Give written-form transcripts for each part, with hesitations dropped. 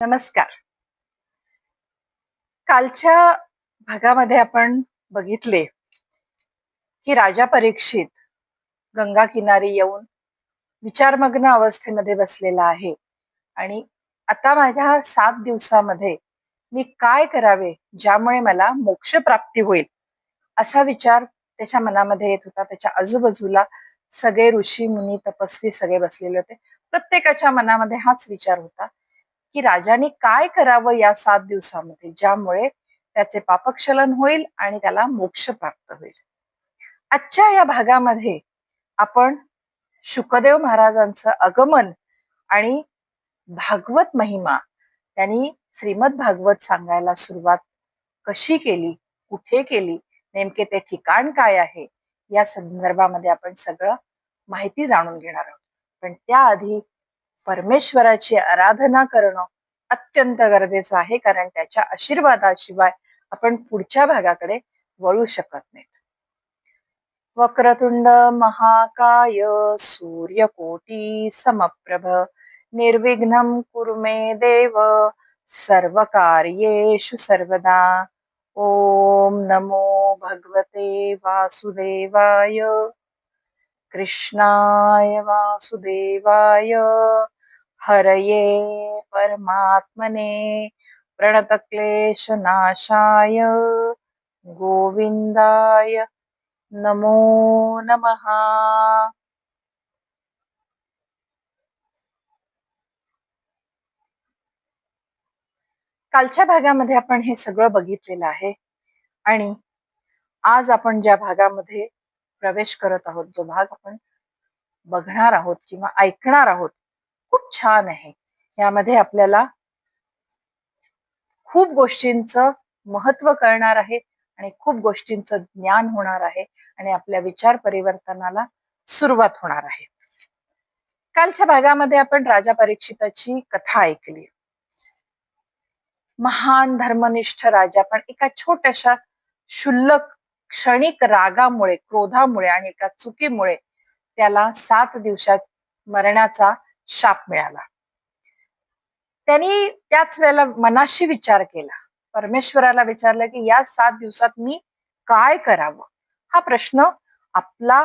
नमस्कार. कालच्या भागामध्ये आपण बघितले, की राजा परीक्षित गंगा किनारी येऊन विचारमग्न अवस्थेमध्ये बसलेला आहे आणि आता माझ्या 7 दिवसामध्ये मी काय करावे ज्यामुळे मला मोक्ष प्राप्ती होईल, असा विचार त्याच्या मनामध्ये येत होता. त्याच्या आजूबाजूला सगळे ऋषी, मुनी, तपस्वी सगळे बसलेले होते. प्रत्येकाच्या मनामध्ये हाच विचार होता, की राजाने काय करावं या 7 दिवसामध्ये ज्यामुळे त्याचे पापक्षलन होईल आणि त्याला मोक्ष प्राप्त होईल. आजच्या या भागामध्ये आपण शुकदेव महाराजांचं आगमन आणि भागवत महिमा त्यांनी श्रीमद भागवत सांगायला सुरुवात कशी केली, कुठे केली, नेमके ते ठिकाण काय आहे, या संदर्भामध्ये आपण सगळं माहिती जाणून घेणार आहोत. पण त्याआधी परमेश्वराची आराधना करणं अत्यंत गरजेचं आहे, कारण त्याच्या आशीर्वादाशिवाय आपण पुढच्या भागाकडे वळू शकत नाही. वक्रतुंड महाकाय सूर्यकोटी समप्रभ निर्विघ्नं कुरु मे देव सर्वकार्येषु सर्वदा. ओम नमो भगवते वासुदेवाय कृष्णाय वासुदेवाय हरये परमात्मने प्रणतक्लेशनाशाय गोविंदाय नमो नमः. कालच्या भागामध्ये आपण हे सगळं बघितलेलं आहे आणि आज आपण ज्या भागामध्ये प्रवेश करत आहोत, जो भाग आपण बघणार आहोत किंवा ऐकणार आहोत, खूप छान आहे. यामध्ये आपल्याला खूप गोष्टींचं महत्व कळणार आहे आणि खूप गोष्टींचं ज्ञान होणार आहे आणि आपल्या विचार परिवर्तनाला सुरुवात होणार आहे. कालच्या भागामध्ये आपण राजा परीक्षिताची कथा ऐकली. महान धर्मनिष्ठ राजा पण एका छोट्याशा क्षुल्लक क्षणिक रागामुळे, क्रोधामुळे आणि एका चुकीमुळे त्याला 7 दिवसात मरणाचा शाप मिळाला. त्यांनी त्याच वेळेला मनाशी विचार केला, परमेश्वराला विचारलं की या 7 दिवसात मी काय करावं. हा प्रश्न आपला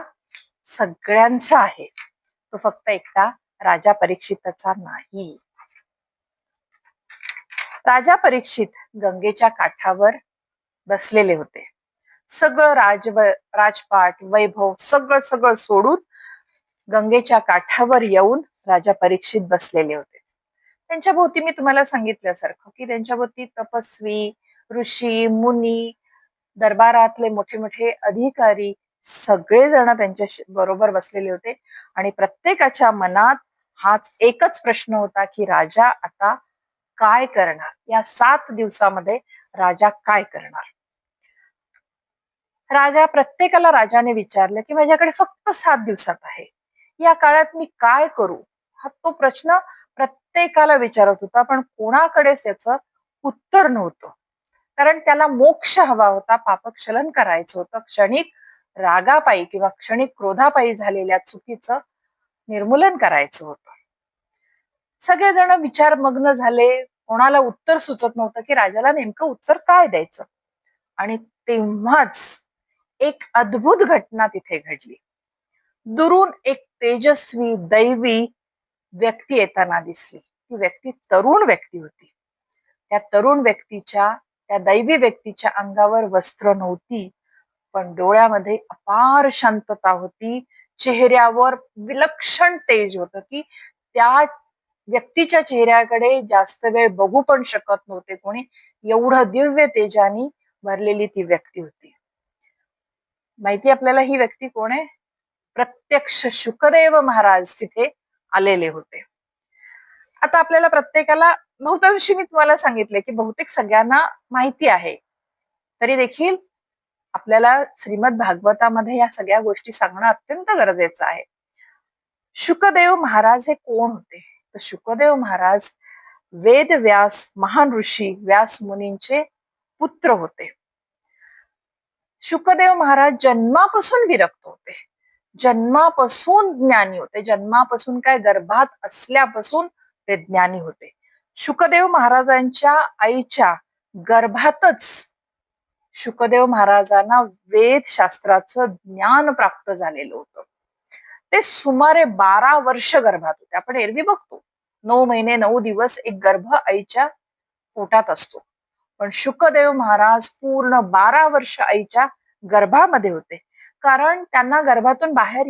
सगळ्यांचा आहे, तो फक्त एकटा राजा परीक्षिताचा नाही. राजा परीक्षित गंगेच्या काठावर बसलेले होते. सगळं राजपाट वैभव सगळं सगळं सोडून गंगेच्या काठावर येऊन राजा परीक्षित बसलेले होते. त्यांच्या भोवती मी तुम्हाला सांगितल्यासारखं की त्यांच्या भोवती तपस्वी, ऋषी, मुनी, दरबारातले मोठे मोठे अधिकारी सगळेजण त्यांच्या बरोबर बसलेले होते आणि प्रत्येकाच्या मनात हाच एकच प्रश्न होता की राजा आता काय करणार, या 7 दिवसामध्ये राजा काय करणार. राजाने विचारलं की माझ्याकडे फक्त 7 दिवसात आहे, या काळात मी काय करू. हा तो प्रश्न प्रत्येकाला विचारत होता, पण कोणाकडेच त्याचं उत्तर नव्हतं. कारण त्याला मोक्ष हवा होता, पापक्षलन करायचं होतं. क्षणिक रागापायी किंवा क्षणिक क्रोधापायी झालेल्या चुकीचं निर्मूलन करायचं होतं. सगळेजण विचारमग्न झाले. कोणाला उत्तर सुचत नव्हतं की राजाला नेमकं उत्तर काय द्यायचं. आणि तेव्हाच एक अद्भुत घटना तिथे घडली. दुरून एक तेजस्वी दैवी व्यक्ती येताना दिसली. ती व्यक्ती तरुण व्यक्ती होती. त्या तरुण व्यक्तीच्या, त्या दैवी व्यक्तीच्या अंगावर वस्त्र नव्हती, पण डोळ्यामध्ये अपार शांतता होती. चेहऱ्यावर विलक्षण तेज होतं की त्या व्यक्तीच्या चेहऱ्याकडे जास्त वेळ बघू पण शकत नव्हते कोणी, एवढं दिव्य तेजानी भरलेली ती व्यक्ती होती. माहिती आपल्याला ही व्यक्ती कोण आहे? प्रत्यक्ष शुकदेव महाराज तिथे आलेले होते. आता आपल्याला प्रत्येकाला बहुतांशी मी तुम्हाला सांगितले की बहुतेक सगळ्यांना माहिती आहे, तरी देखील आपल्याला श्रीमद भागवतामध्ये या सगळ्या गोष्टी सांगणं अत्यंत गरजेचं आहे. शुकदेव महाराज हे कोण होते? तर शुकदेव महाराज वेद व्यास महान ऋषी व्यास मुनींचे पुत्र होते. शुकदेव महाराज जन्मापासून विरक्त होते, जन्मापासून ज्ञानी होते, जन्मापासून काय गर्भात असल्यापासून ते ज्ञानी होते. शुकदेव महाराजांच्या आईच्या गर्भातच शुकदेव महाराजांना वेदशास्त्राचं ज्ञान प्राप्त झालेलं होतं. ते सुमारे 12 वर्ष गर्भात होते. आपण एरवी बघतो 9 महिने 9 दिवस एक गर्भ आईच्या पोटात असतो, पण शुकदेव महाराज पूर्ण 12 वर्ष आईच्या गर्भामध्ये होते. कारण त्यांना गर्भाशयातून बाहेर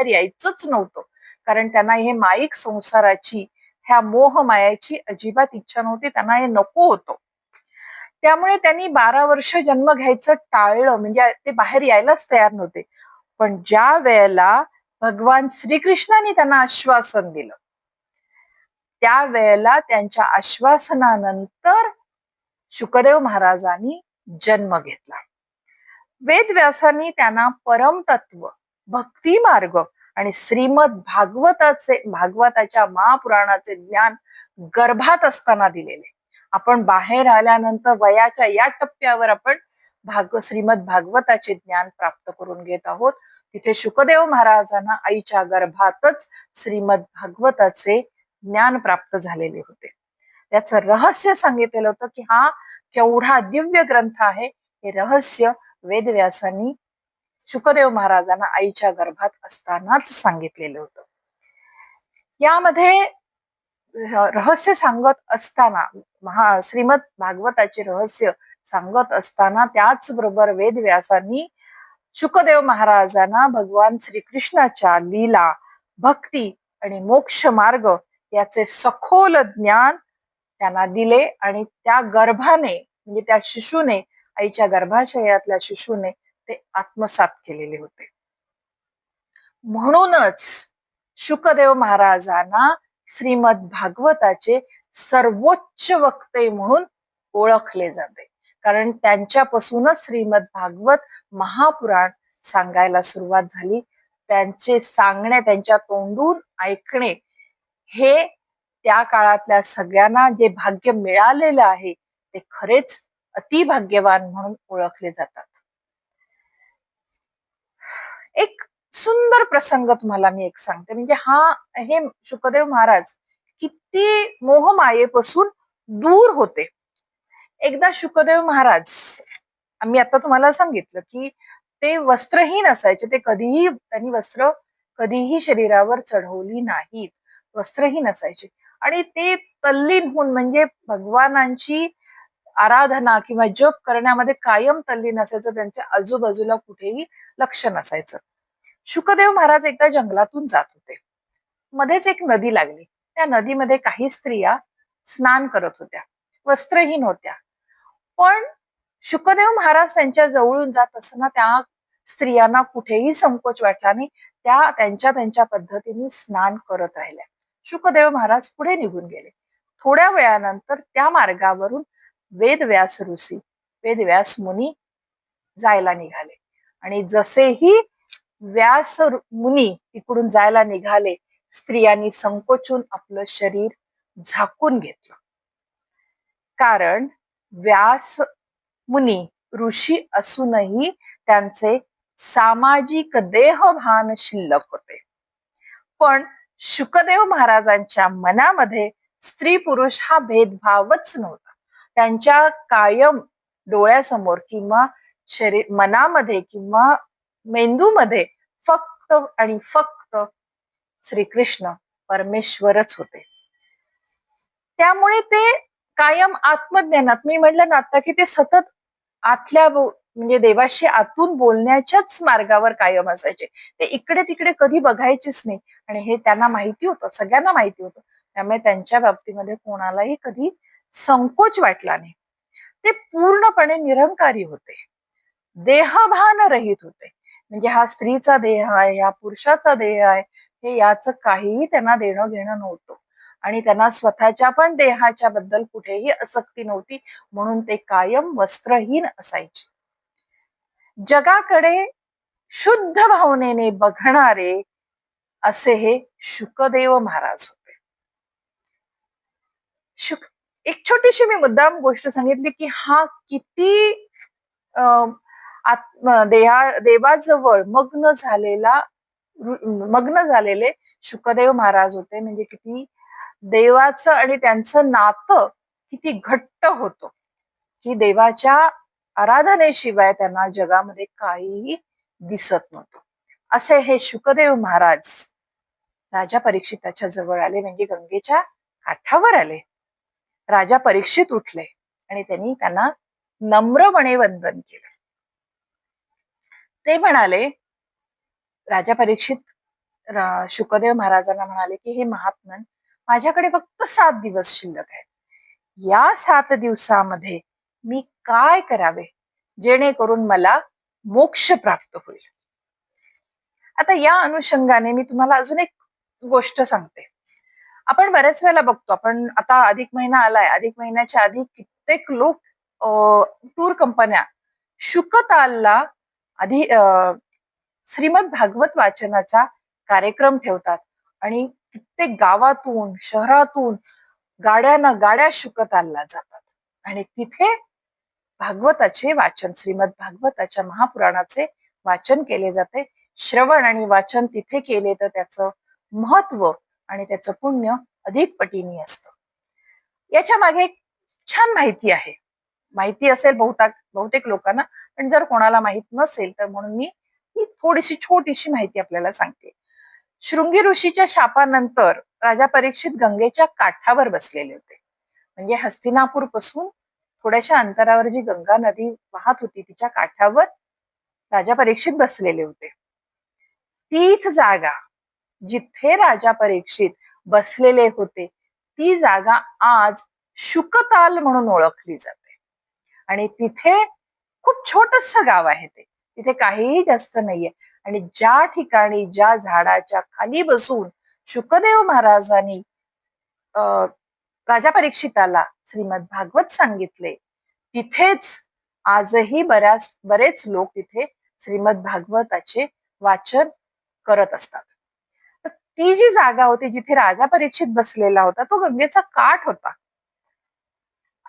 यायचंच नव्हतं. कारण त्यांना हे माईक संसाराची, ह्या मोहमायाची अजिबात इच्छा नव्हती. त्यांना हे नको होतं. त्यामुळे त्यांनी 12 वर्ष जन्म घ्यायचं टाळलं, म्हणजे ते बाहेर यायलाच तयार नव्हते. पण ज्या वेळेला भगवान श्रीकृष्णाने त्यांना आश्वासन दिलं, त्यावेळेला त्यांच्या आश्वासनानंतर शुकदेव महाराजांनी जन्म घेतला. वेदव्यासांनी त्यांना परमतत्व, भक्ती मार्ग आणि श्रीमद भागवताच्या महापुराणाचे ज्ञान गर्भात असताना दिलेले. आपण बाहेर आल्यानंतर वयाच्या या टप्प्यावर आपण श्रीमद भागवताचे ज्ञान प्राप्त करून घेत आहोत. तिथे शुकदेव महाराजांना आईच्या गर्भातच श्रीमद भागवताचे ज्ञान प्राप्त झालेले होते. त्याचं रहस्य सांगितलेलं होतं की हा केवढा दिव्य ग्रंथ आहे. हे रहस्य वेदव्यासांनी शुकदेव महाराजांना आईच्या गर्भात असतानाच सांगितलेलं होतं. यामध्ये रहस्य सांगत असताना, श्रीमद भागवताचे रहस्य सांगत असताना, त्याचबरोबर वेदव्यासांनी शुकदेव महाराजांना भगवान श्रीकृष्णाच्या लीला, भक्ती आणि मोक्ष मार्ग याचे सखोल ज्ञान त्यांना दिले. आणि त्या गर्भाने, म्हणजे त्या शिशूने, आईच्या गर्भाशयातल्या शिशूने ते आत्मसात केलेले होते. म्हणूनच शुकदेव महाराजांना श्रीमद भागवताचे सर्वोच्च वक्ते म्हणून ओळखले जाते. कारण त्यांच्यापासूनच श्रीमद भागवत महापुराण सांगायला सुरुवात झाली. त्यांचे सांगणे, त्यांच्या तोंडून ऐकणे, हे त्या काळातल्या सगळ्यांना जे भाग्य मिळालेलं आहे ते खरेच अतिभाग्यवान म्हणून ओळखले जातात. एक सुंदर प्रसंग तुम्हाला मी एक सांगते. म्हणजे हे शुकदेव महाराज किती मोहमायेपासून दूर होते. एकदा शुकदेव महाराज, आम्ही आता तुम्हाला सांगितलं की ते वस्त्रहीन असायचे. त्यांनी वस्त्र कधीही शरीरावर चढवली नाहीत, वस्त्रहीन असायचे. आणि ते तल्लीन होऊन, म्हणजे भगवानांची आराधना किंवा जप करण्यामध्ये कायम तल्लीन असायचं. त्यांच्या आजूबाजूला कुठेही लक्ष नसायचं. शुकदेव महाराज एकदा जंगलातून जात होते. मध्येच एक नदी लागली. त्या नदीमध्ये काही स्त्रिया स्नान करत होत्या, वस्त्रहीन होत्या. पण शुकदेव महाराज त्यांच्या जवळून जात असताना त्या स्त्रियांना कुठेही संकोच वाटला नाही. त्या त्यांच्या पद्धतीने स्नान करत राहिल्या. शुकदेव महाराज पुढे निघून गेले. थोड्या वेळानंतर त्या मार्गावरून वेदव्यास मुनी जायला निघाले. आणि जसेही व्यास मुनी तिकडून जायला निघाले, स्त्रियांनी संकोचून आपलं शरीर झाकून घेतलं. कारण व्यास मुनी ऋषी असूनही त्यांचे सामाजिक देहभान शिल्लक होते. पण शुकदेव महाराजांच्या मनामध्ये स्त्री पुरुष हा भेदभावच नव्हता. त्यांच्या कायम डोळ्यासमोर किंवा मनामध्ये किंवा मेंदूमध्ये फक्त आणि फक्त श्रीकृष्ण परमेश्वरच होते. त्यामुळे ते कायम आत्मज्ञानात, मी म्हटलं ना आता की ते सतत म्हणजे देवाशी आतून बोलण्याच्याच मार्गावर कायम असायचे. ते इकडे तिकडे कधी बघायचेच नाही. आणि हे त्यांना माहिती होतं, सगळ्यांना माहिती होतं. त्यामुळे त्यांच्या बाबतीमध्ये कोणालाही कधी संकोच वाटला नाही. ते पूर्णपणे निरंकारी होते, देहभान रहित होते. म्हणजे हा स्त्रीचा देह आहे, हा पुरुषाचा देह आहे, हे याचं काहीही त्यांना देणं घेणं नव्हतं. आणि त्यांना स्वतःच्या पण देहाच्या बद्दल कुठेही आसक्ती नव्हती. म्हणून ते कायम वस्त्रहीन असायचे. जगाकडे शुद्ध भावनेने बघणारे असे हे शुकदेव महाराज होते. एक छोटीशी मी मुद्दाम गोष्ट सांगितली की हा किती देवाजवळ मग्न झालेले शुकदेव महाराज होते. म्हणजे किती देवाचं आणि त्यांचं नातं किती घट्ट होतं, की देवाच्या आराधनेशिवाय त्यांना जगामध्ये काहीही दिसत नव्हतं. असे हे शुकदेव महाराज राजा परीक्षिताच्या जवळ आले, म्हणजे गंगेच्या काठावर आले. राजा परीक्षित उठले आणि त्यांनी त्यांना नम्रपणे वंदन केलं. ते म्हणाले, राजा परीक्षित शुकदेव महाराजांना म्हणाले की हे महात्मन, माझ्याकडे फक्त 7 दिवस शिल्लक आहे. या 7 दिवसामध्ये मी काय करावे जेणेकरून मला मोक्ष प्राप्त होईल. आता या अनुषंगाने मी तुम्हाला अजून एक गोष्ट सांगते. आपण बऱ्याच वेळेला बघतो, आपण आता अधिक महिना आलाय, अधिक महिन्याच्या आधी कित्येक लोक टूर कंपन्या शुकतालला आधी श्रीमद भागवत वाचनाचा कार्यक्रम ठेवतात आणि कित्येक गावातून शहरातून गाड्या शुकतालला जातात आणि तिथे भागवताचे वाचन, श्रीमद भागवताच्या महापुराणाचे वाचन केले जाते. श्रवण आणि वाचन तिथे केले तर त्याचं महत्व आणि त्याचं पुण्य अधिक पटीने असतं. याच्या मागे एक छान माहिती आहे. माहिती असेल बहुतेक लोकांना, पण जर कोणाला माहित नसेल तर म्हणून मी ही थोडीशी छोटीशी माहिती आपल्याला सांगते. शृंगी ऋषीच्या शापानंतर राजा परीक्षित गंगेच्या काठावर बसलेले होते. म्हणजे हस्तिनापूर पासून थोड्याशा अंतरावर जी गंगा नदी वाहत होती तिच्या काठावर राजा परीक्षित बसलेले होते. तीच जागा जिथे राजा परीक्षित बसलेले होते ती जागा आज शुकताल म्हणून ओळखली जाते. आणि तिथे खूप छोटस गाव आहे, ते तिथे काहीही जास्त नाहीये. आणि ज्या ठिकाणी ज्या झाडाच्या खाली बसून शुकदेव महाराजांनी राजा परीक्षिताला श्रीमद भागवत सांगितले, तिथेच आजही बरेच लोक तिथे श्रीमद भागवताचे वाचन करत असतात. तर ती जी जागा होती जिथे राजा परीक्षित बसलेला होता तो गंगेचा काठ होता.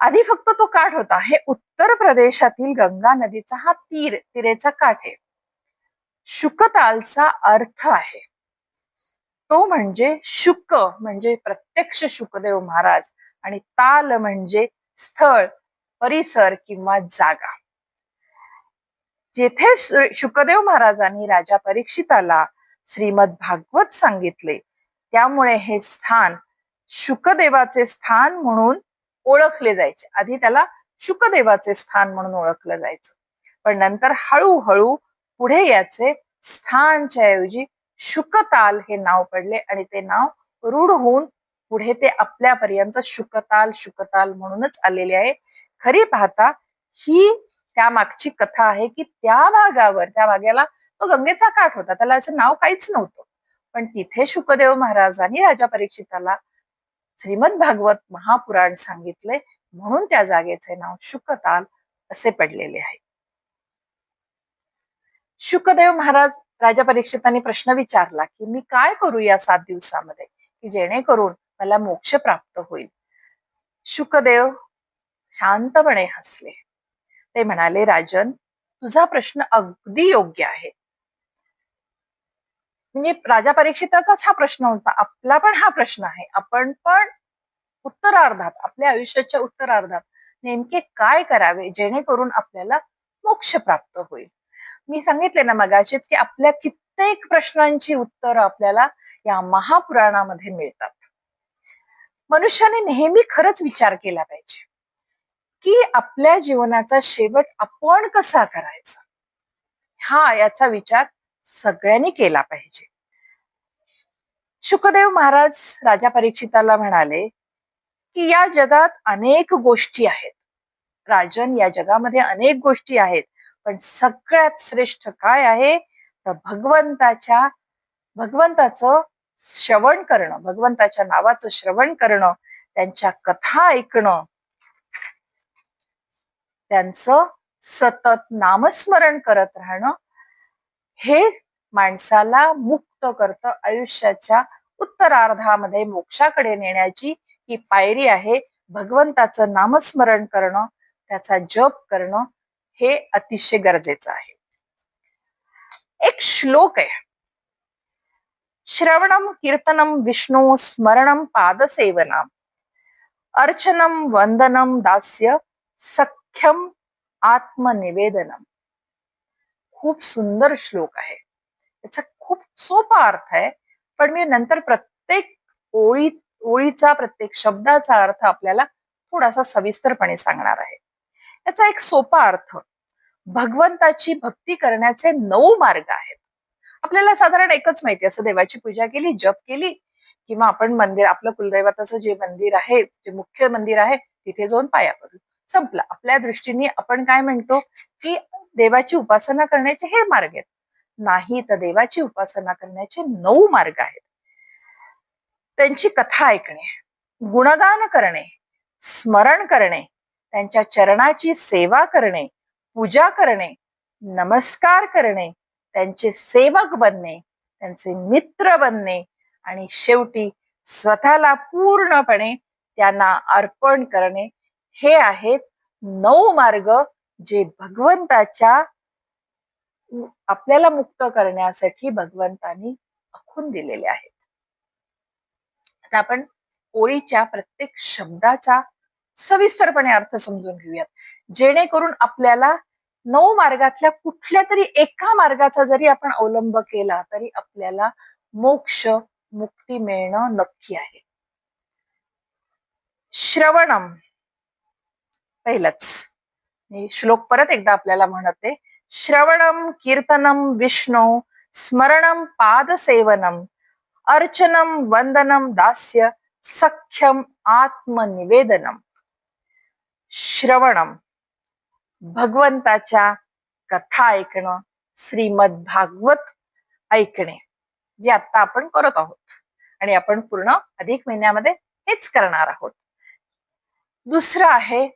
आधी फक्त तो काठ होता. हे उत्तर प्रदेशातील गंगा नदीचा हा तिरेचा काठ आहे. शुकतालचा अर्थ आहे तो म्हणजे शुक म्हणजे प्रत्यक्ष शुकदेव महाराज आणि ताल म्हणजे स्थळ, परिसर किंवा जागा. जेथे शुकदेव महाराजांनी राजा परीक्षिताला श्रीमद भागवत सांगितले त्यामुळे हे स्थान शुकदेवाचे स्थान म्हणून ओळखले जायचे. आधी त्याला शुकदेवाचे स्थान म्हणून ओळखलं जायचं, पण नंतर हळूहळू पुढे याचे स्थानच्या ऐवजी शुकताल हे नाव पडले आणि ते नाव रूढ होऊन पुढे ते आपल्यापर्यंत शुकताल म्हणूनच आलेले आहे. खरी पाहता ही त्यामागची कथा आहे की त्या भागाला तो गंगेचा काठ होता, त्याला असं नाव काहीच नव्हतं, पण तिथे शुकदेव महाराजांनी राजा परीक्षिताला श्रीमद भागवत महापुराण सांगितले म्हणून त्या जागेचे नाव शुकताल असे पडलेले आहे. शुकदेव महाराज राजा परीक्षितांनी प्रश्न विचारला की मी काय करू या 7 दिवसामध्ये की जेणेकरून मला मोक्ष प्राप्त होईल. शुकदेव शांतपणे हसले. ते म्हणाले, राजन, तुझा प्रश्न अगदी योग्य आहे. म्हणजे राजा परीक्षिताचाच हा प्रश्न होता, आपला पण हा प्रश्न आहे. आपण पण उत्तरार्धात, आपल्या आयुष्याच्या उत्तरार्धात नेमके काय करावे जेणेकरून आपल्याला मोक्ष प्राप्त होईल. मी सांगितले ना मगाशीच की आपल्या कित्येक प्रश्नांची उत्तरं आपल्याला या महापुराणामध्ये मिळतात. मनुष्याने नेहमी खरंच विचार केला पाहिजे की आपल्या जीवनाचा शेवट आपण कसा करायचा, याचा विचार सगळ्यांनी केला पाहिजे. शुकदेव महाराज राजा परीक्षिताला म्हणाले की या जगात अनेक गोष्टी आहेत. राजन, या जगामध्ये अनेक गोष्टी आहेत, पण सगळ्यात श्रेष्ठ काय आहे तर भगवंताचं श्रवण करणं, भगवंताच्या नावाचं श्रवण करणं, त्यांच्या कथा ऐकणं, त्यांचं सतत नामस्मरण करत राहणं, हे माणसाला मुक्त करतं. आयुष्याच्या उत्तरार्धामध्ये मोक्षाकडे नेण्याची ही पायरी आहे. भगवंताचं नामस्मरण करणं, त्याचा जप करणं हे अतिशय गरजेचं आहे. एक श्लोक आहे, श्रवणम कीर्तनम विष्णू स्मरणम पादसेवनम अर्चनम वंदनम दास्य सख्यम आत्मनिवेदनम. खूप सुंदर श्लोक आहे. याचा खूप सोपा अर्थ आहे, पण मी नंतर प्रत्येक ओळीचा प्रत्येक शब्दाचा अर्थ आपल्याला थोडासा सविस्तरपणे सांगणार आहे. याचा एक सोपा अर्थ, भगवंताची भक्ती करण्याचे 9 मार्ग आहेत. आपल्याला साधारण एकच माहिती असं, देवाची पूजा केली, जप केली, किंवा आपण मंदिर, आपलं कुलदैवताचं जे मंदिर आहे, जे मुख्य मंदिर आहे, तिथे जाऊन पाया पडू, संपलं. आपल्या दृष्टीने आपण काय म्हणतो की देवाची उपासना करण्याचे हे मार्ग आहेत. नाही, तर देवाची उपासना करण्याचे 9 मार्ग आहेत. त्यांची कथा ऐकणे, गुणगान करणे, स्मरण करणे, त्यांच्या चरणाची सेवा करणे, पूजा करणे, नमस्कार करणे, त्यांचे सेवक बनणे, त्यांचे मित्र बनणे, आणि शेवटी स्वतःला पूर्णपणे त्यांना अर्पण करणे. हे आहेत 9 मार्ग, जे भगवंताच्या आपल्याला मुक्त करण्यासाठी भगवंतांनी आखून दिलेले आहेत. आता आपण ओळीच्या प्रत्येक शब्दाचा सविस्तरपणे अर्थ समजून घेऊयात, जेणेकरून आपल्याला 9 मार्गातल्या कुठल्या तरी एका मार्गाचा जरी आपण अवलंब केला तरी आपल्याला मोक्ष, मुक्ती मिळणं नक्की आहे. श्रवणम, पहिलंच मी श्लोक परत एकदा आपल्याला म्हणते. श्रवणम कीर्तनम विष्णू स्मरणम पादसेवनम अर्चनम वंदनम दास्य सख्यम आत्मनिवेदनम. श्रवणम, भगवंताच्या कथा ऐकणं, श्रीमद भागवत ऐकणे, जे आता आपण करत आहोत, आणि आपण पूर्ण अधिक महिन्यामध्ये हेच करणार आहोत. दुसरं आहे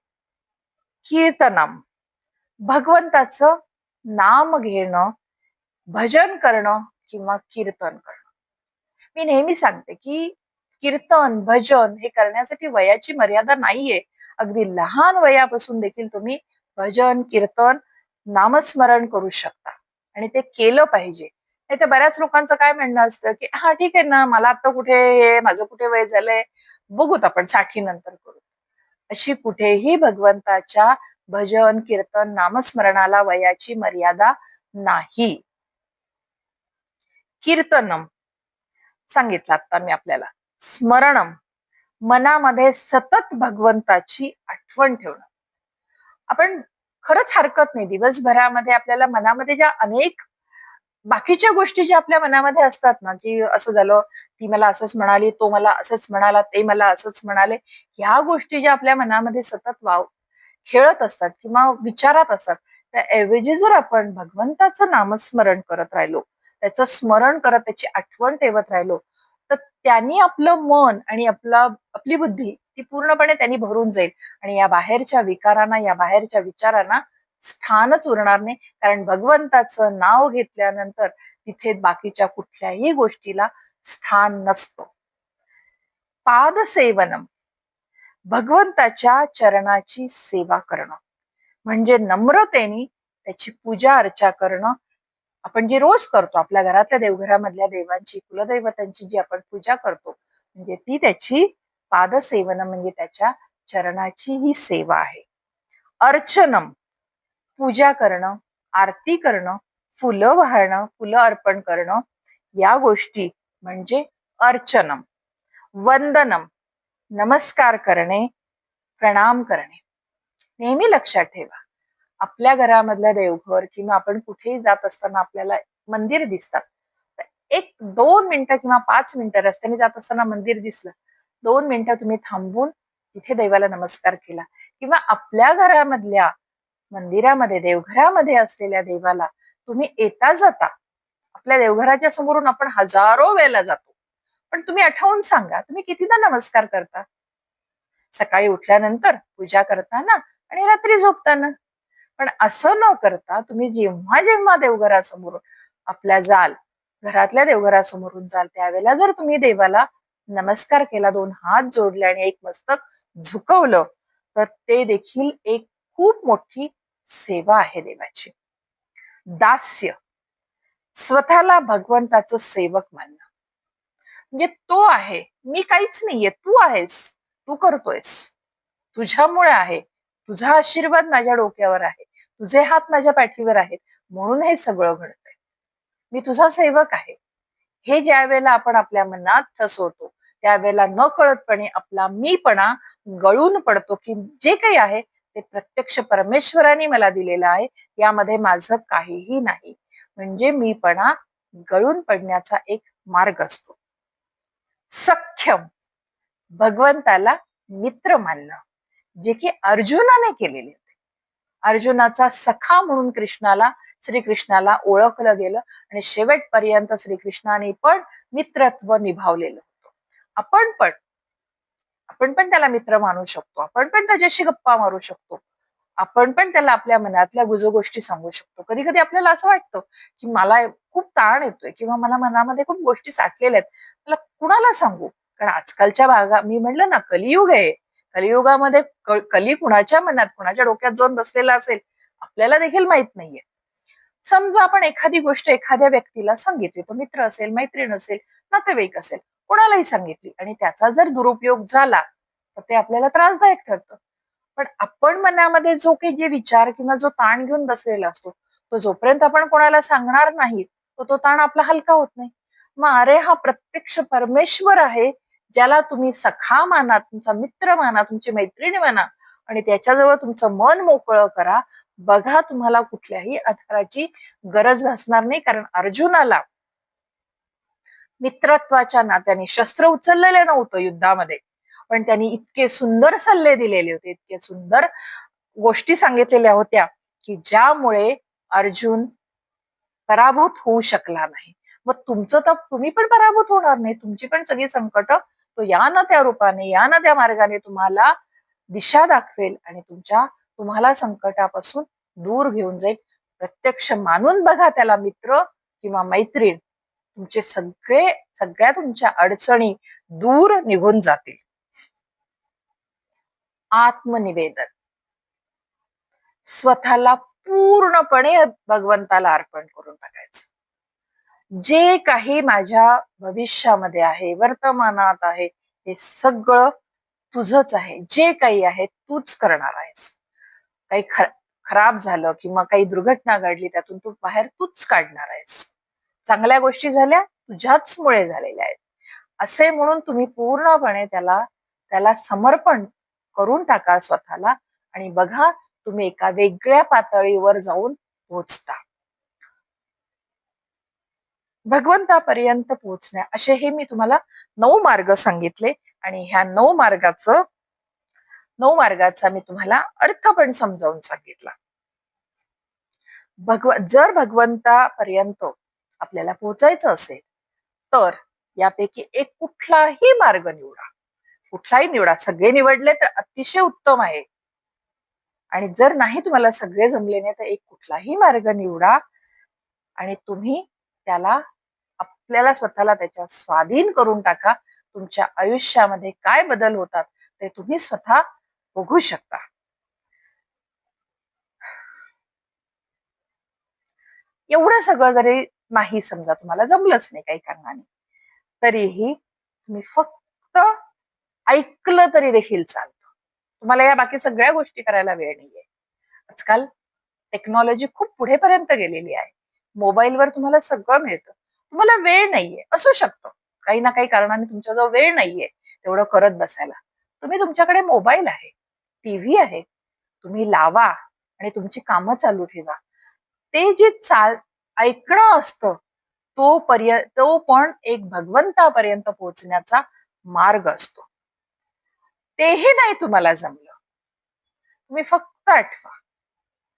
कीर्तनम, भगवंताचं नाम घेणं, भजन करणं किंवा कीर्तन करणं. मी नेहमी सांगते की कीर्तन, भजन हे करण्यासाठी वयाची मर्यादा नाहीये. अगदी लहान वयापासून देखील तुम्ही भजन, कीर्तन, नामस्मरण करू शकता, आणि ते केलं पाहिजे. नाही तर बऱ्याच लोकांचं काय म्हणणं असतं की हा ठीक आहे ना, मला आता कुठे, हे माझं कुठे वय झालंय, बघूत आपण 60 नंतर करू. अशी कुठेही भगवंताच्या भजन, कीर्तन, नामस्मरणाला वयाची मर्यादा नाही. कीर्तनम सांगितलं आता मी आपल्याला. स्मरणम, मनामध्ये सतत भगवंताची आठवण ठेवणं. आपण खरंच हरकत नाही, दिवसभरामध्ये आपल्याला मनामध्ये ज्या अनेक बाकीच्या गोष्टी ज्या आपल्या मनामध्ये असतात ना, की असं झालं, ती मला असंच म्हणाली, तो मला असंच म्हणाला, ते मला असंच म्हणाले, ह्या गोष्टी ज्या आपल्या मनामध्ये सतत खेळत असतात किंवा विचारात असतात, त्याऐवजी जर आपण भगवंताचं नामस्मरण करत राहिलो, त्याचं स्मरण करत त्याची आठवण ठेवत राहिलो, तर त्यांनी आपलं मन आणि आपली बुद्धी ती पूर्णपणे त्यांनी भरून जाईल, आणि या बाहेरच्या विकारांना, या बाहेरच्या विचारांना स्थानच उरणार नाही. कारण भगवंताचं नाव घेतल्यानंतर तिथे बाकीच्या कुठल्याही गोष्टीला स्थान नसतं. पादसेवनम, भगवंताच्या चरणाची सेवा करणं, म्हणजे नम्रतेने त्याची पूजा अर्चा करणं. आपण जी रोज करतो, आपल्या घरातल्या देवघरामधल्या देवांची, कुलदैवतांची जी आपण पूजा करतो, म्हणजे ती त्याची पादसेवन, म्हणजे त्याच्या चरणाची ही सेवा आहे. अर्चनम, पूजा करणं, आरती करणं, फुलं वाहणं, फुलं अर्पण करणं, या गोष्टी म्हणजे अर्चनम. वंदनम, नमस्कार करणे, प्रणाम करणे. नेहमी लक्षात ठेवा, आपल्या घरामधलं देवघर किंवा आपण कुठेही जात असताना आपल्याला मंदिर दिसतात, तर 1-2 मिनिटं किंवा 5 मिनिटं रस्त्याने जात असताना मंदिर दिसलं, 2 मिनिटं तुम्ही थांबून तिथे देवाला नमस्कार केला, किंवा आपल्या घरामधल्या मंदिरामध्ये, देवघरामध्ये असलेल्या देवाला तुम्ही येता जाता, आपल्या देवघराच्या समोरून आपण हजारो वेळेला जातो, पण तुम्ही आठवून सांगा, तुम्ही कितीदा नमस्कार करता? सकाळी उठल्यानंतर, पूजा करताना, आणि रात्री झोपताना. पण असं न करता तुम्ही जेव्हा जेव्हा देवघरासमोरून आपल्या जाल, घरातल्या देवघरासमोरून जाल, त्यावेळेला जर तुम्ही देवाला नमस्कार केला, 2 हात जोडले आणि एक मस्तक झुकवलं, तर ते देखील एक खूप मोठी सेवा आहे देवाची. दास्य, स्वतःला भगवंताचं सेवक मानणं. म्हणजे तो आहे, मी काहीच नाहीये, तू आहेस, तू करतोयस, तुझ्यामुळे आहे, तुझा आशीर्वाद माझ्या डोक्यावर आहे, तुझे हात माझ्या पाठीवर आहेत, म्हणून हे सगळं घडतंय. मी तुझा सेवक आहे. हे ज्या वेळेला आपण आपल्या मनात ठसवतो, त्यावेळेला न कळतपणे आपला मीपणा गळून पडतो, की जे काही आहे ते प्रत्यक्ष परमेश्वराने मला दिलेलं आहे, यामध्ये माझं काहीही नाही. म्हणजे मीपणा गळून पडण्याचा एक मार्ग असतो. सख्यम, भगवंताला मित्र मानणं, जे की अर्जुनाने केलेले होते. अर्जुनाचा सखा म्हणून श्रीकृष्णाला ओळखलं गेलं आणि शेवटपर्यंत श्रीकृष्णाने पण मित्रत्व निभावलेलं होतं. आपण पण त्याला मित्र मानू शकतो, आपण पण त्याच्याशी गप्पा मारू शकतो, आपण पण त्याला आपल्या मनातल्या गुजगोष्टी सांगू शकतो. कधी कधी आपल्याला असं वाटतं की मला खूप ताण येतोय किंवा मला मनामध्ये खूप गोष्टी साठलेल्या आहेत, मला कुणाला सांगू? कारण आजकालच्या भागा मी म्हटलं ना, कलियुग आहे. कलियुगामध्ये कली कुणाच्या मनात, कुणाच्या डोक्यात जाऊन बसलेला असेल आपल्याला देखील माहित नाहीये. समजा आपण एखादी गोष्ट एखाद्या व्यक्तीला सांगितली, तो मित्र असेल, मैत्रीण असेल, नातेवाईक असेल, कोणालाही सांगितली आणि त्याचा जर दुरुपयोग झाला तर ते आपल्याला त्रासदायक ठरतं. पण आपण मनामध्ये जो काही जे विचार किंवा जो ताण घेऊन बसलेला असतो, तो जोपर्यंत आपण कोणाला सांगणार नाही, तो ताण आपला हलका होत नाही. मग अरे हा प्रत्यक्ष परमेश्वर आहे, ज्याला तुम्ही सखा माना, तुमचा मित्र माना, तुमची मैत्रिणी माना आणि त्याच्याजवळ तुमचं मन मोकळं करा. बघा, तुम्हाला कुठल्याही आधाराची गरज भासणार नाही. कारण अर्जुनाला मित्रत्वाच्या नात्याने शस्त्र उचललेलं नव्हतं युद्धामध्ये, पण त्यांनी इतके सुंदर सल्ले दिलेले होते, इतके सुंदर गोष्टी सांगितलेल्या होत्या की ज्यामुळे अर्जुन पराभूत होऊ शकला नाही. मग तुमचं तर तुम्ही पण पराभूत होणार नाही. तुमची पण सगळी संकट तो या ना त्या रूपाने, या ना त्या मार्गाने तुम्हाला दिशा दाखवेल आणि तुम्हाला संकटापासून दूर घेऊन जाईल. प्रत्यक्ष मानून बघा त्याला मित्र किंवा मैत्रीण. तुमचे सगळ्या तुमच्या अडचणी दूर निघून जातील. आत्मनिवेदन, स्वतःला पूर्णपणे भगवंताला अर्पण करून टाकायचं. जे काही माझ्या भविष्यामध्ये आहे, वर्तमानात आहे, हे सगळं तुझंच आहे. जे काही आहे तूच करणार आहेस. काही खराब झालं किंवा काही दुर्घटना घडली, त्यातून तू बाहेर तूच काढणार आहेस. चांगल्या गोष्टी झाल्या तुझ्याच मुळे झालेल्या आहेत, असे म्हणून तुम्ही पूर्णपणे त्याला समर्पण करून टाका स्वतःला आणि बघा, तुम्ही एका वेगळ्या पातळीवर जाऊन पोहोचता. भगवंतापर्यंत पोहोचण्या असे हे मी तुम्हाला 9 मार्ग सांगितले आणि ह्या 9 मार्गाचा मी तुम्हाला अर्थ पण समजावून सांगितला. जर भगवंतापर्यंत आपल्याला पोहोचायचं असेल तर यापैकी एक कुठलाही मार्ग निवडा. कुठलाही निवडा, सगळे निवडले तर अतिशय उत्तम आहे. आणि जर नाही तुम्हाला सगळे जमले नाही तर एक कुठलाही मार्ग निवडा आणि तुम्ही आपल्याला स्वतःला त्याच्या स्वाधीन करून टाका. तुमच्या आयुष्यामध्ये काय बदल होतात ते तुम्ही स्वतः बघू शकता. एवढं सगळं जरी नाही, समजा तुम्हाला जमलंच नाही काही कारणाने, तरीही तुम्ही फक्त ऐकलं तरी देखील चालतं. तुम्हाला या बाकी सगळ्या गोष्टी करायला वेळ नाहीये. आजकाल टेक्नॉलॉजी खूप पुढेपर्यंत गेलेली आहे. मोबाईलवर तुम्हाला सगळं मिळतं. तुम्हाला वेळ नाहीये, असू शकतं काही ना काही कारणाने तुमच्याजवळ वेळ नाहीये तेवढं करत बसायला. तुमच्याकडे मोबाईल आहे, टीव्ही आहे, तुम्ही लावा आणि तुमची कामं चालू ठेवा. ते जे ऐकणं असतं तो पण एक भगवंतापर्यंत पोहोचण्याचा मार्ग असतो. तेही नाही तुम्हाला जमलं, तुम्ही फक्त आठवा.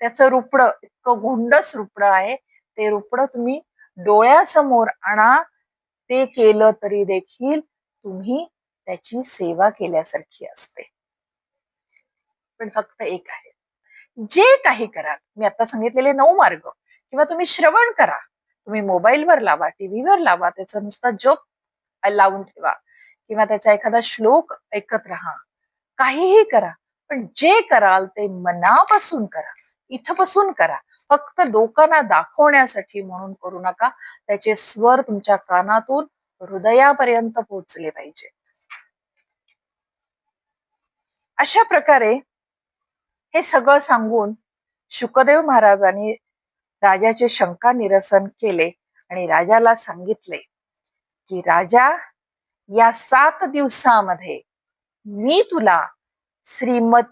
त्याचं रुपडं इतकं गोंडस रुपडं आहे, ते रुपडं तुम्ही डोळ्यासमोर आणा. ते केलं तरी देखील तुम्ही त्याची सेवा केल्यासारखी असते. पण फक्त एक आहे, जे काही कराल, मी आता सांगितलेले 9 मार्ग किंवा तुम्ही श्रवण करा, तुम्ही मोबाईलवर लावा, टीव्हीवर लावा, त्याचा नुसता जप लावून ठेवा किंवा त्याचा एखादा श्लोक ऐकत राहा, काहीही करा, पण जे कराल ते मनापासून करा, इथपासून करा. फक्त लोकांना दाखवण्यासाठी म्हणून करू नका. त्याचे स्वर तुमच्या कानातून हृदयापर्यंत पोहोचले पाहिजे. अशा प्रकारे हे सगळं सांगून शुकदेव महाराजांनी राजाचे शंका निरसन केले आणि राजाला सांगितले की राजा, या 7 दिवसामध्ये मी तुला श्रीमद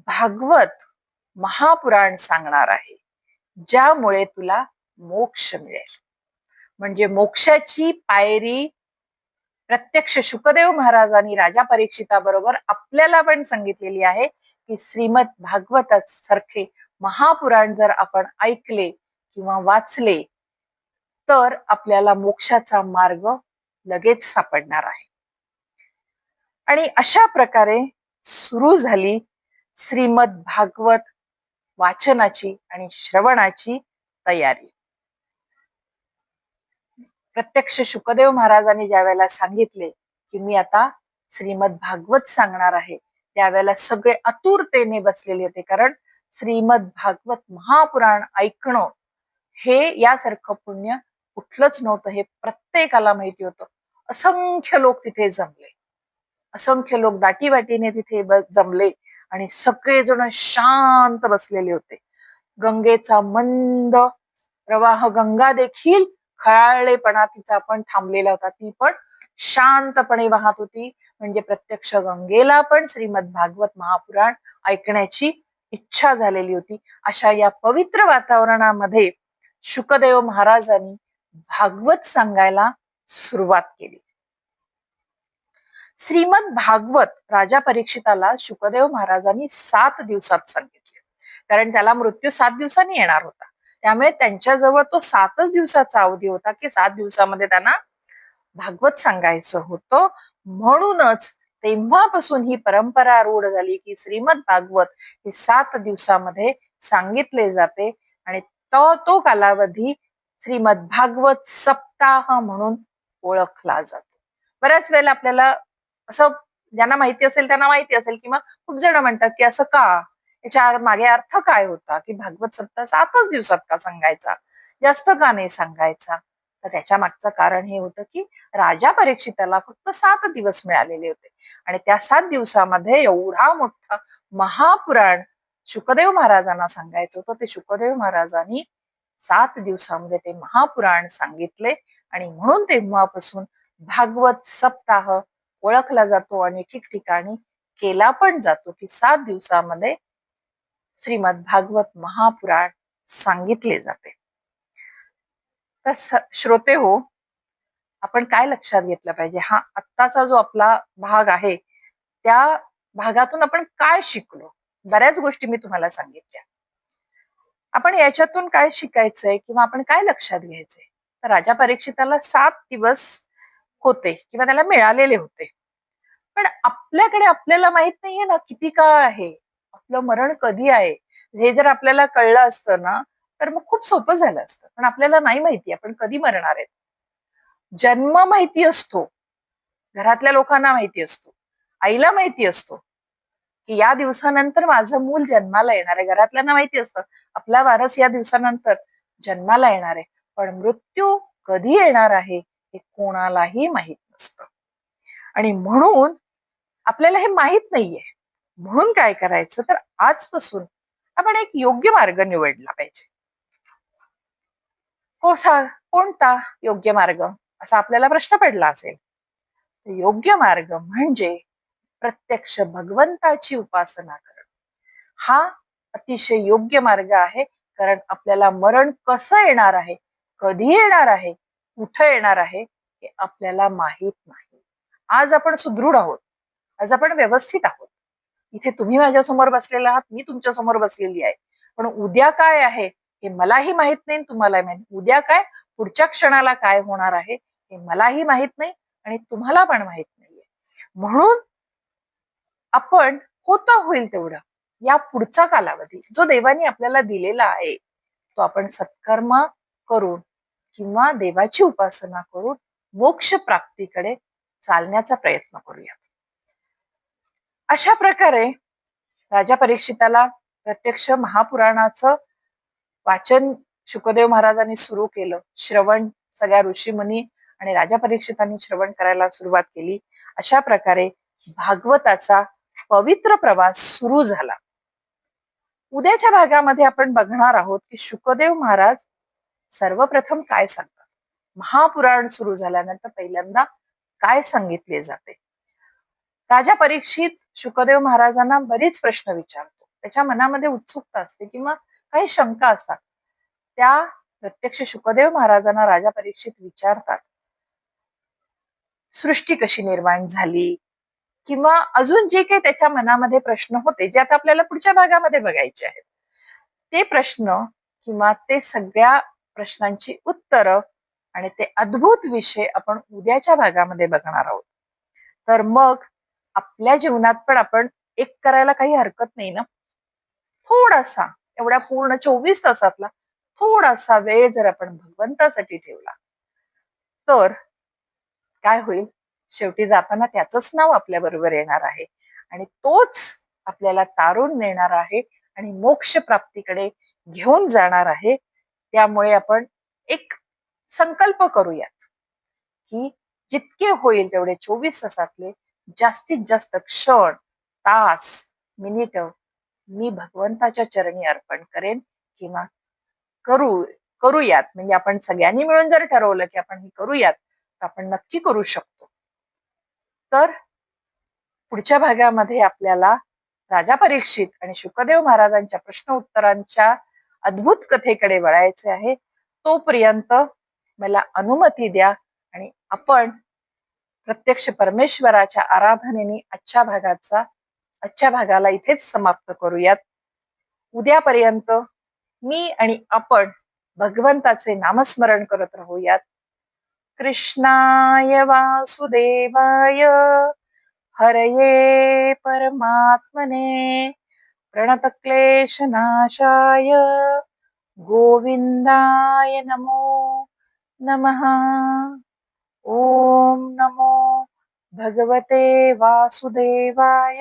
भागवत महापुराण सांगणार आहे, ज्यामुळे तुला मोक्ष मिळेल. म्हणजे मोक्षाची पायरी प्रत्यक्ष शुकदेव महाराजांनी राजा परीक्षिताबरोबर आपल्याला पण सांगितलेली आहे की श्रीमद भागवत सारखे महापुराण जर आपण ऐकले किंवा वाचले तर आपल्याला मोक्षाचा मार्ग लगेच सापडणार आहे. आणि अशा प्रकारे सुरू झाली श्रीमद भागवत वाचनाची आणि श्रवणाची तयारी. प्रत्यक्ष शुकदेव महाराजांनी ज्या वेळेला सांगितले की मी आता श्रीमद भागवत सांगणार आहे, त्यावेळेला सगळे आतुरतेने बसलेले होते. कारण श्रीमद भागवत महापुराण ऐकणं हे यासारखं पुण्य कुठलंच नव्हतं, हे प्रत्येकाला माहिती होतं. असंख्य लोक तिथे जमले, असंख्य लोक दाटीवाटीने तिथे जमले आणि सगळेजण शांत बसलेले होते. गंगेचा मंद प्रवाह, गंगा देखील खळाळलेपणा तिचा पण थांबलेला होता, ती पण शांतपणे वाहत होती. म्हणजे प्रत्यक्ष गंगेला पण श्रीमद भागवत महापुराण ऐकण्याची इच्छा झालेली होती. अशा या पवित्र वातावरणामध्ये शुकदेव महाराजांनी भागवत सांगायला सुरुवात केली. श्रीमद भागवत राजा परीक्षिताला शुकदेव महाराजांनी 7 दिवसात सांगितले, कारण त्याला मृत्यू 7 दिवसांनी येणार होता. त्यामुळे त्यांच्याजवळ तो 7च दिवसाचा अवधी होता की 7 दिवसामध्ये त्यांना भागवत सांगायचं होतं. म्हणूनच तेव्हापासून ही परंपरा रूढ झाली की श्रीमद भागवत हे 7 दिवसामध्ये सांगितले जाते आणि तो कालावधी श्रीमद भागवत सप्ताह म्हणून ओळखला जातो. बऱ्याच वेळेला आपल्याला असं, ज्यांना माहिती असेल त्यांना माहिती असेल, किंवा खूप जण म्हणतात की असं का, याच्या मागे अर्थ काय होता, की भागवत सप्ताह 7च दिवसात का सांगायचा, जास्त का नाही सांगायचा. तर त्याच्या मागचं कारण हे होतं की राजा परीक्षिताला फक्त 7 दिवस मिळालेले होते आणि त्या 7 दिवसामध्ये एवढा मोठा महापुराण शुकदेव महाराजांना सांगायचं होतं. ते शुकदेव महाराजांनी 7 दिवसामध्ये ते महापुराण सांगितले आणि म्हणून तेव्हापासून भागवत सप्ताह ओळखला जातो आणि ठिकठिकाणी केला पण जातो की 7 दिवसामध्ये श्रीमद भागवत महापुराण सांगितले जाते. तर श्रोते हो, आपण काय लक्षात घेतलं पाहिजे, हा आत्ताचा जो आपला भाग आहे त्या भागातून आपण काय शिकलो. बऱ्याच गोष्टी मी तुम्हाला सांगितल्या. आपण याच्यातून काय शिकायचंय किंवा आपण काय लक्षात घ्यायचंय. तर राजा परीक्षिताला 7 दिवस होते किंवा त्याला मिळालेले होते, पण आपल्याकडे आपल्याला माहित नाहीये ना किती काळ आहे, आपलं मरण कधी आहे. हे जर आपल्याला कळलं असतं ना तर मग खूप सोपं झालं असतं. पण आपल्याला नाही माहिती आपण कधी मरणार आहेत. जन्म माहिती असतो, घरातल्या लोकांना माहिती असतो, आईला माहिती असतो की या दिवसानंतर माझं मूल जन्माला येणार आहे. घरातल्यांना माहिती असतं आपला वारस या दिवसानंतर जन्माला येणार आहे. पण मृत्यू कधी येणार आहे हे कोणालाही माहित नसतं. आणि म्हणून आपल्याला हे माहित नाहीये. म्हणून काय करायचं, तर आजपासून आपण एक योग्य मार्ग निवडला पाहिजे. कोणता योग्य मार्ग, असा आपल्याला प्रश्न पडला असेल. योग्य मार्ग म्हणजे प्रत्यक्ष भगवंताची उपासना करणं. हा अतिशय योग्य मार्ग आहे. कारण आपल्याला मरण कसं येणार आहे, कधी येणार आहे, कुठं येणार आहे हे आपल्याला माहित नाही. आज आपण सुदृढ आहोत, आज आपण व्यवस्थित आहोत. इथे तुम्ही माझ्या समोर बसलेला आहात, मी तुमच्या समोर बसलेली आहे. पण उद्या काय आहे हे मलाही माहित नाही, तुम्हालाही माहित. उद्या काय, पुढच्या क्षणाला काय होणार आहे हे मलाही माहित नाही आणि तुम्हाला पण माहित नाहीये. म्हणून आपण होता होईल तेवढं या पुढचा कालावधी जो देवाने आपल्याला दिलेला आहे तो आपण सत्कर्म करून किंवा देवाची उपासना करून मोक्ष प्राप्तीकडे चालण्याचा प्रयत्न करूया. अशा प्रकारे राजा परीक्षिताला प्रत्यक्ष महापुराणाचं वाचन शुकदेव महाराजांनी सुरू केलं. श्रवण सगळ्या ऋषीमुनी आणि राजा परीक्षितांनी श्रवण करायला सुरुवात केली. अशा प्रकारे भागवताचा पवित्र प्रवास सुरू झाला. उद्याच्या भागामध्ये आपण बघणार आहोत की शुकदेव महाराज सर्वप्रथम काय सांगतात. महापुराण सुरू झाल्यानंतर पहिल्यांदा काय सांगितले जाते. राजा परीक्षित शुकदेव महाराजांना बरेच प्रश्न विचारतो. त्याच्या मनामध्ये उत्सुकता असते किंवा काही शंका असतात. त्या प्रत्यक्ष शुकदेव महाराजांना राजा परीक्षित विचारतात, सृष्टी कशी निर्माण झाली, किंवा अजून जे काही त्याच्या मनामध्ये प्रश्न होते जे आता आपल्याला पुढच्या भागामध्ये बघायचे आहेत. ते प्रश्न किंवा ते सगळ्या प्रश्नांची उत्तरं आणि ते अद्भुत विषय आपण उद्याच्या भागामध्ये बघणार आहोत. तर मग आपल्या जीवनात पण आपण एक करायला काही हरकत नाही ना. थोडासा, एवढ्या पूर्ण 24 तासातला थोडासा वेळ जर आपण भगवंतासाठी ठेवला तर काय होईल, शेवटी जाताना त्याचंच नाव आपल्या बरोबर येणार आहे आणि तोच आपल्याला तारून नेणार आहे आणि मोक्ष प्राप्तीकडे घेऊन जाणार आहे. त्यामुळे आपण एक संकल्प करूयात की जितके होईल तेवढे 24 तासातले जास्तीत जास्त क्षण, तास, मिनिट मी भगवंताच्या चरणी अर्पण करेन किंवा करूयात. म्हणजे आपण सगळ्यांनी मिळून जर ठरवलं की आपण हे करूयात तर आपण नक्की करू शकतो. तर पुढच्या भागामध्ये आपल्याला राजा परीक्षित आणि शुकदेव महाराजांच्या प्रश्न उत्तरांच्या अद्भुत कथेकडे वळायचे आहे. तोपर्यंत मला अनुमती द्या आणि आपण प्रत्यक्ष परमेश्वराच्या आराधनेने आजच्या भागाला इथेच समाप्त करूयात. उद्यापर्यंत मी आणि आपण भगवंताचे नामस्मरण करत राहूयात. कृष्णाय वासुदेवाय हरये परमात्मने प्रणतक्लेशनाशाय गोविंदाय नमो नमः. ओम नमो भगवते वासुदेवाय.